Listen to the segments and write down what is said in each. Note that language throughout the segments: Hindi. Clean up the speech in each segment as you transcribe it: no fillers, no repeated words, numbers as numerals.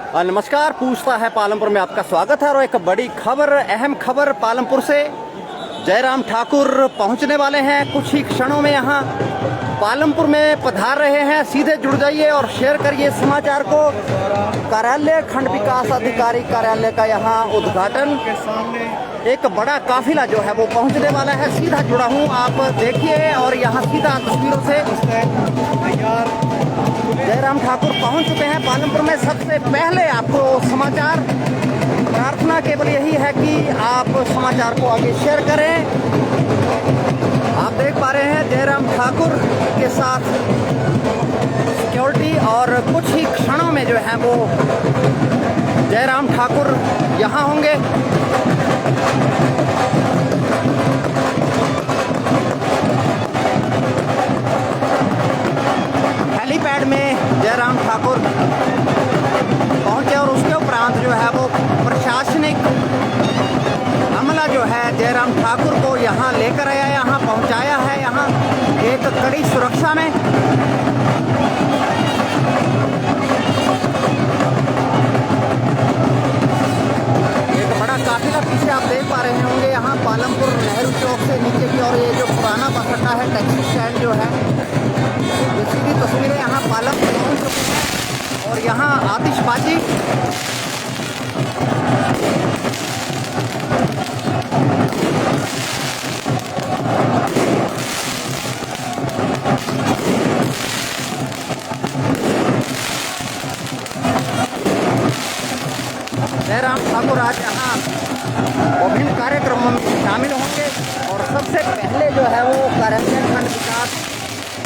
नमस्कार, पूछता है पालमपुर में आपका स्वागत है। और एक बड़ी खबर, अहम खबर पालमपुर से। जयराम ठाकुर पहुंचने वाले हैं कुछ ही क्षणों में, यहाँ पालमपुर में पधार रहे हैं। सीधे जुड़ जाइए और शेयर करिए समाचार को। कार्यालय, खंड विकास अधिकारी कार्यालय का यहाँ उद्घाटन, एक बड़ा काफिला जो है वो पहुंचने वाला है। सीधा जुड़ा हूँ, आप देखिए। और यहाँ सीधा तस्वीरों से जयराम ठाकुर पहुंच चुके हैं पालमपुर में। सबसे पहले आपको समाचार, प्रार्थना केवल यही है कि आप समाचार को आगे शेयर करें। आप देख पा रहे हैं जयराम ठाकुर के साथ सिक्योरिटी, और कुछ ही क्षणों में जो है वो जयराम ठाकुर यहाँ होंगे। हेलीपैड में जयराम ठाकुर पहुंचे और उसके उपरांत जो है वो प्रशासनिक अमला जो है जयराम ठाकुर को यहाँ लेकर आया, यहाँ पहुँचाया है, यहाँ एक कड़ी सुरक्षा में। एक बड़ा काफिला पीछे आप देख पा रहे होंगे। यहाँ पालमपुर नेहरू चौक से नीचे की और ये जो पुराना बस अड्डा है, टैक्सी स्टैंड जो है, ये सीधी तस्वीरें यहाँ पालमपुर पहुँच चुकी हैं। और यहाँ आतिशबाजी, जयराम ठाकुर आज यहाँ विभिन्न कार्यक्रमों में शामिल होंगे। और सबसे पहले जो है वो कार्यालय, खंड विकास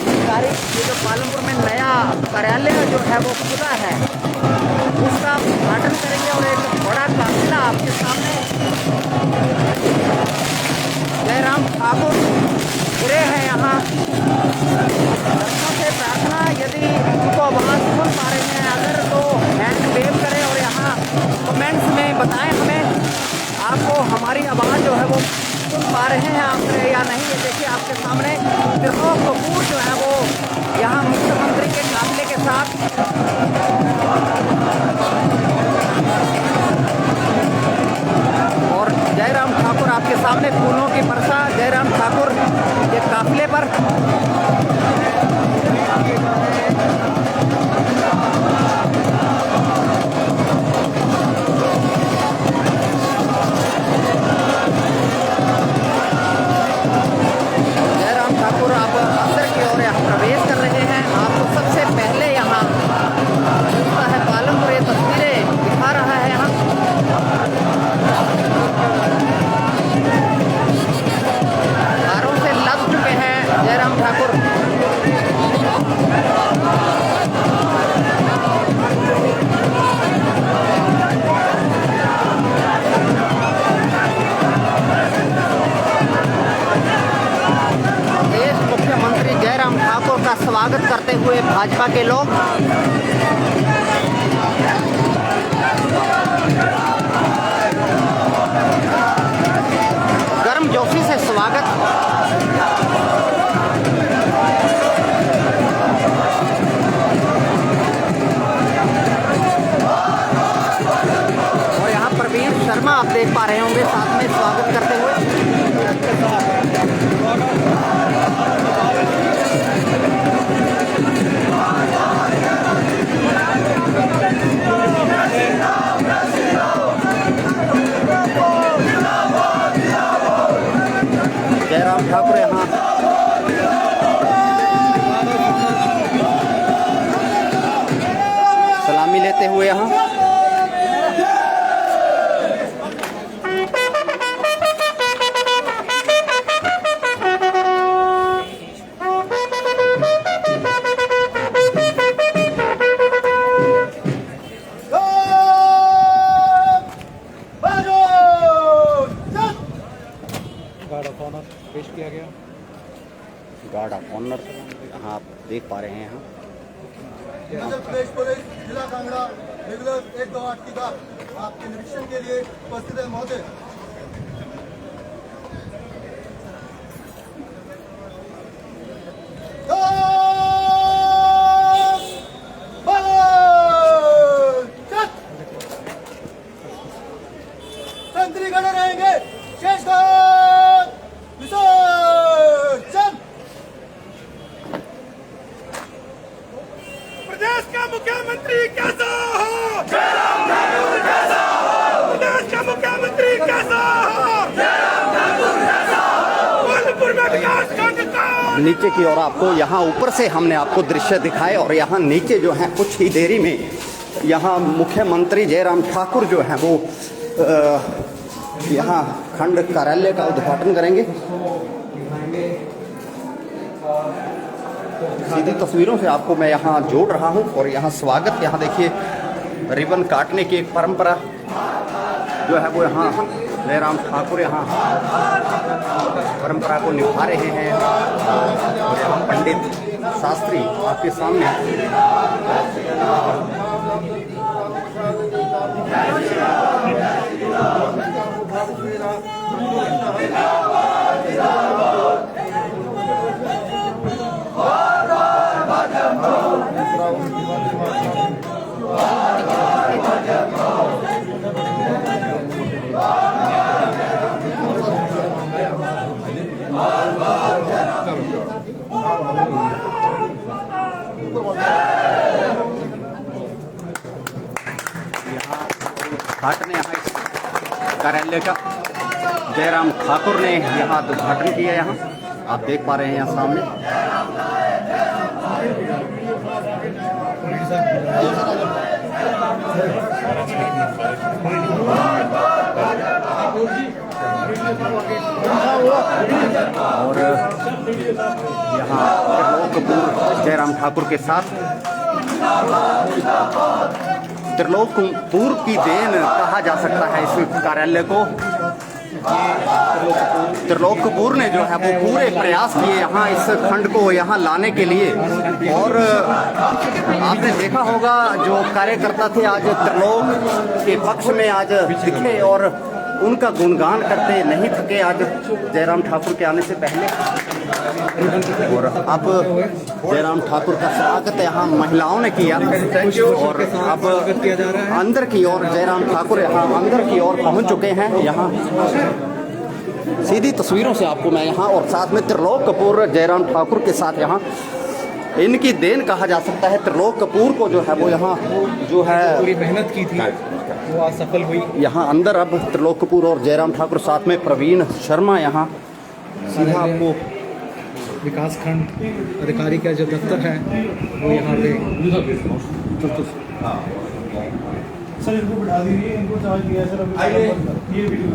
अधिकारी, ये जो पालमपुर में नया कार्यालय जो है वो खुला है, उसका उद्घाटन करेंगे। और एक बड़ा काफिला आपके सामने जयराम ठाकुर गिरे हैं यहाँ। दर्शकों से प्रार्थना, यदि उनको आवाज़ सुन पा रहे हैं अगर, तो हैंड वेव करें और यहाँ कमेंट्स में बताएं हमें आपको हमारी आवाज़ जो है वो सुन पा रहे हैं आप या नहीं। ये देखिए आपके सामने त्रिलोक कपूर जो है वो यहाँ मुख्यमंत्री के काफिले के साथ और जयराम ठाकुर आपके सामने फूलों की वर्षा जयराम ठाकुर के काफिले पर। जयराम ठाकुर आप अंदर की ओर यहाँ प्रवेश कर रहे हैं। आपको सबसे पहले यहाँ है पालमपुर, ये तस्वीरें दिखा रहा है। यहाँ कारों से लद चुके हैं जयराम ठाकुर। देश मुख्यमंत्री जयराम ठाकुर का स्वागत करते हुए भाजपा के लोग। गर्मजोशी से स्वागत। और यहाँ प्रवीण शर्मा आप देख पा रहे होंगे साथ में स्वागत करते हुए। जयराम ठाकुर यहाँ सलामी लेते हुए यहाँ पेश किया गया। गार्ड ऑफ ऑनर हाँ आप देख पा रहे हैं यहाँ। हिमाचल प्रदेश पुलिस जिला कांगड़ा रेगुलर 128 की गार्ड आपके निरीक्षण के लिए उपस्थित है महोदय। मुख्यमंत्री कैसा हो? प्रदेश का मुख्यमंत्री कैसा हो? पालमपुर में विकास खंड का नीचे की ओर आपको यहाँ ऊपर से हमने आपको दृश्य दिखाए और यहाँ नीचे जो है कुछ ही देरी में यहाँ मुख्यमंत्री जयराम ठाकुर जो हैं वो यहाँ खंड कार्यालय का उद्घाटन करेंगे। सीधी तस्वीरों से आपको मैं यहाँ जोड़ रहा हूँ और यहाँ स्वागत, यहाँ देखिए रिबन काटने की एक परंपरा जो है वो यहाँ जयराम ठाकुर यहाँ परंपरा को निभा रहे हैं। और यहाँ पंडित शास्त्री आपके सामने उद्घाटन यहाँ इस कार्यालय का जयराम ठाकुर ने यहाँ उद्घाटन किया। यहाँ आप देख पा रहे हैं यहाँ सामने और यहाँ त्रिलोकपुर जयराम ठाकुर के साथ त्रिलोकपुर की देन कहा जा सकता है इस कार्यालय को। त्रिलोकपुर ने जो है वो पूरे प्रयास किए यहाँ इस खंड को यहाँ लाने के लिए। और आपने देखा होगा जो कार्यकर्ता थे आज त्रिलोक के पक्ष में आज दिखे और उनका गुणगान करते नहीं थके आज जयराम ठाकुर के आने से पहले। और अब जयराम ठाकुर का स्वागत यहाँ महिलाओं ने किया और अब अंदर की ओर जयराम ठाकुर यहाँ अंदर की ओर पहुँच चुके हैं। यहाँ सीधी तस्वीरों से आपको मैं यहाँ और साथ में त्रिलोक कपूर जयराम ठाकुर के साथ यहाँ इनकी देन कहा जा सकता है। त्रिलोक कपूर को जो है वो यहाँ जो है पूरी मेहनत की थी वो आज सफल हुई। यहाँ अंदर अब त्रिलोक कपूर और जयराम ठाकुर साथ में प्रवीण शर्मा यहाँ सीधा आपको विकास खंड अधिकारी का जो दफ्तर है वो यहाँ पे सर इनको बिठा दीजिए, इनको चार्ज दिया सर अभी ये वीडियो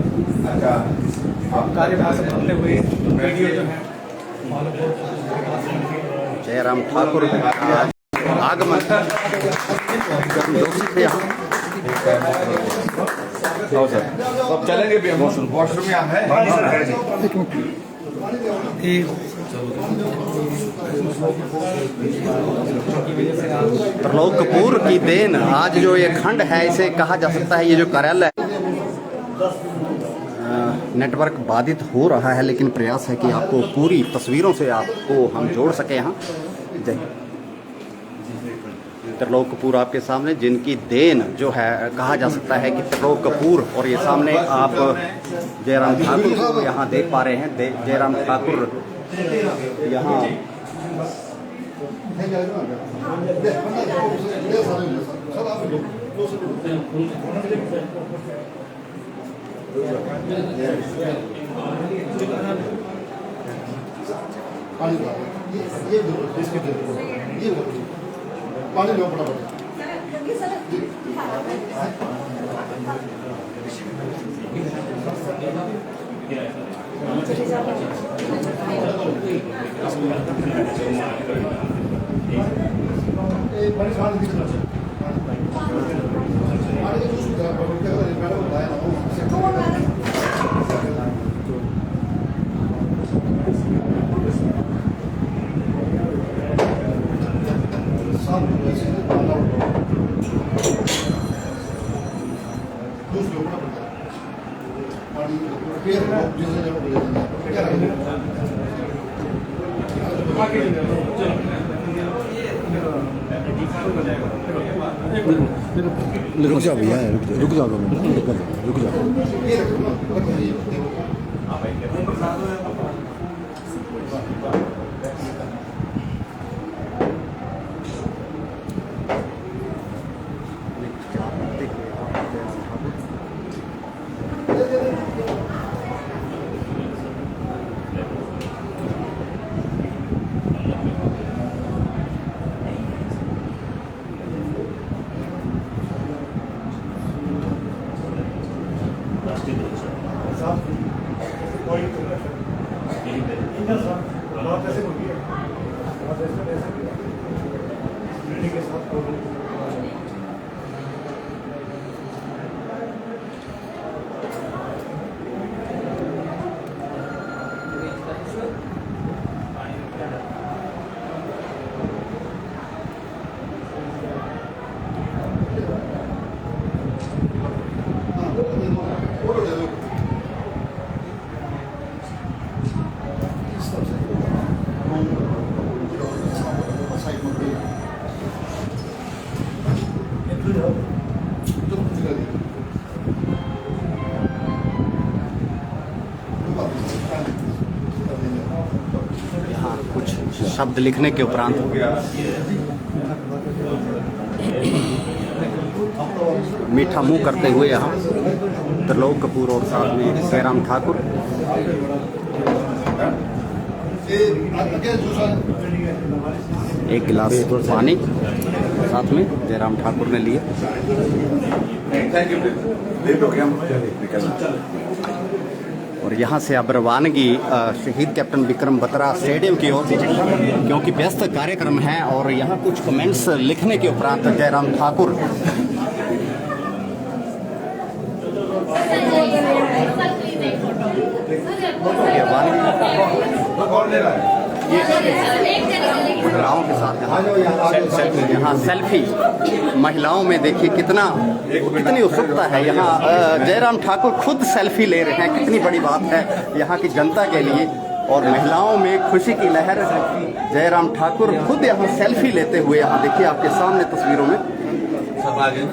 कार्यभार संभालते हुए वीडियो जो है जयराम ठाकुर आगमन यहाँ अब चलेंगे भी हम वॉशरूम में है। त्रिलोक कपूर की देन आज जो ये खंड है इसे कहा जा सकता है। ये जो कार्यालय नेटवर्क बाधित हो रहा है लेकिन प्रयास है कि आपको पूरी तस्वीरों से आपको हम जोड़ सके यहाँ। जय त्रिलोक कपूर आपके सामने जिनकी देन जो है कहा जा सकता है कि त्रिलोक कपूर और ये सामने आप जयराम ठाकुर को यहाँ देख पा रहे हैं। जयराम ठाकुर यहाँ पानी लो फटाफट। रुक जा भैया, रुक जा रुक जा। यहाँ कुछ शब्द लिखने के उपरांत मीठा मुंह करते हुए यहाँ त्रिलोक कपूर और साथ में जयराम ठाकुर। एक गिलास पानी साथ में जयराम ठाकुर ने लिए। थैंक यू, लेट हो गया हम निकलना। और यहाँ से अब रवानगी शहीद कैप्टन विक्रम बत्रा स्टेडियम की ओर, क्योंकि व्यस्त कार्यक्रम है। और यहाँ कुछ कमेंट्स लिखने के उपरांत जयराम ठाकुर कौन ले रहा है? महिलाओं के साथ यहाँ सेल्फी। महिलाओं में देखिए कितनी उत्सुकता है। यहाँ जयराम ठाकुर खुद सेल्फी ले रहे हैं, कितनी बड़ी बात है यहाँ की जनता के लिए। और महिलाओं में खुशी की लहर। जयराम ठाकुर खुद यहाँ सेल्फी लेते हुए, यहाँ देखिए आपके सामने तस्वीरों में। सब आ गए।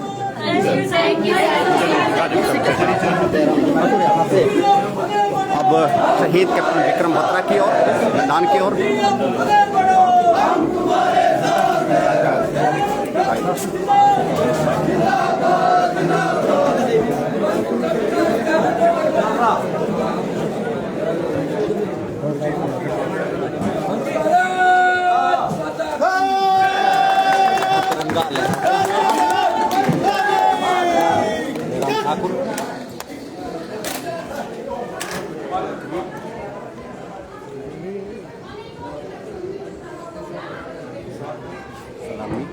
अब शहीद कैप्टन विक्रम बत्रा की ओर, मैदान की ओर। ठाकुर सलामी।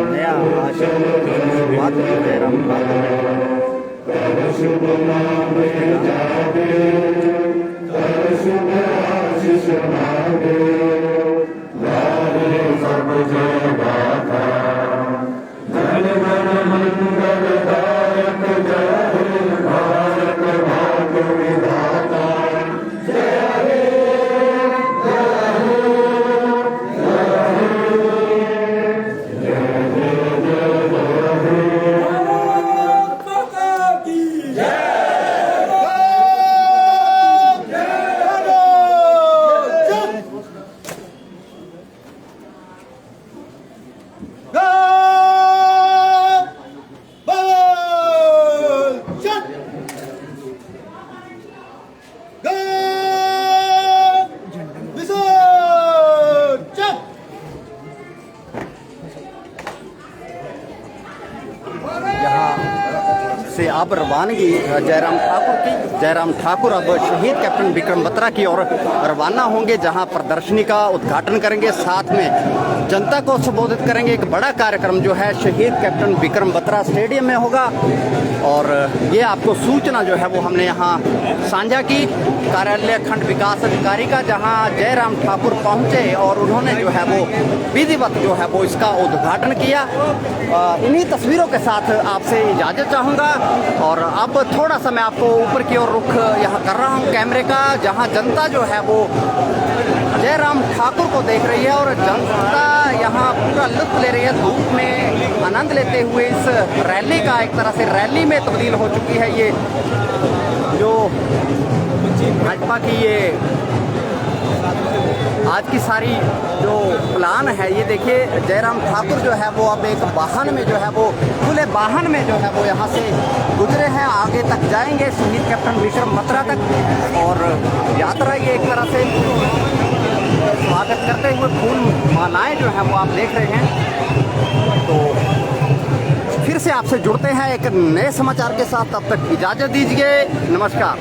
नया आश्रम की शुरुआत जयराम से अब रवानगी जयराम ठाकुर अब शहीद कैप्टन विक्रम बत्रा की ओर रवाना होंगे, जहां प्रदर्शनी का उद्घाटन करेंगे, साथ में जनता को संबोधित करेंगे। एक बड़ा कार्यक्रम जो है शहीद कैप्टन विक्रम बत्रा स्टेडियम में होगा। और ये आपको सूचना जो है वो हमने यहाँ साझा की कार्यालय खंड विकास अधिकारी का, जहाँ जयराम ठाकुर पहुँचे और उन्होंने जो है वो विधिवत जो है वो इसका उद्घाटन किया। इन्हीं तस्वीरों के साथ आपसे इजाज़त चाहूँगा। और अब थोड़ा सा मैं आपको ऊपर की ओर रुख यहाँ कर रहा हूँ कैमरे का, जहाँ जनता जो है वो जयराम ठाकुर को देख रही है और जनता यहाँ पूरा लुत्फ ले रही है, धूप में आनंद लेते हुए इस रैली का। एक तरह से रैली में तब्दील हो चुकी है ये जो भाजपा की ये आज की सारी जो प्लान है। ये देखिए जयराम ठाकुर जो है वो अब एक वाहन में जो है वो खुले वाहन में जो है वो यहाँ से गुजरे हैं, आगे तक जाएंगे शहीद कैप्टन विक्रम बत्रा तक। और यात्रा ये एक तरह से स्वागत करते हुए फूल मालाएं जो है वो आप देख रहे हैं। तो फिर से आपसे जुड़ते हैं एक नए समाचार के साथ, तब तक इजाज़त दीजिए, नमस्कार।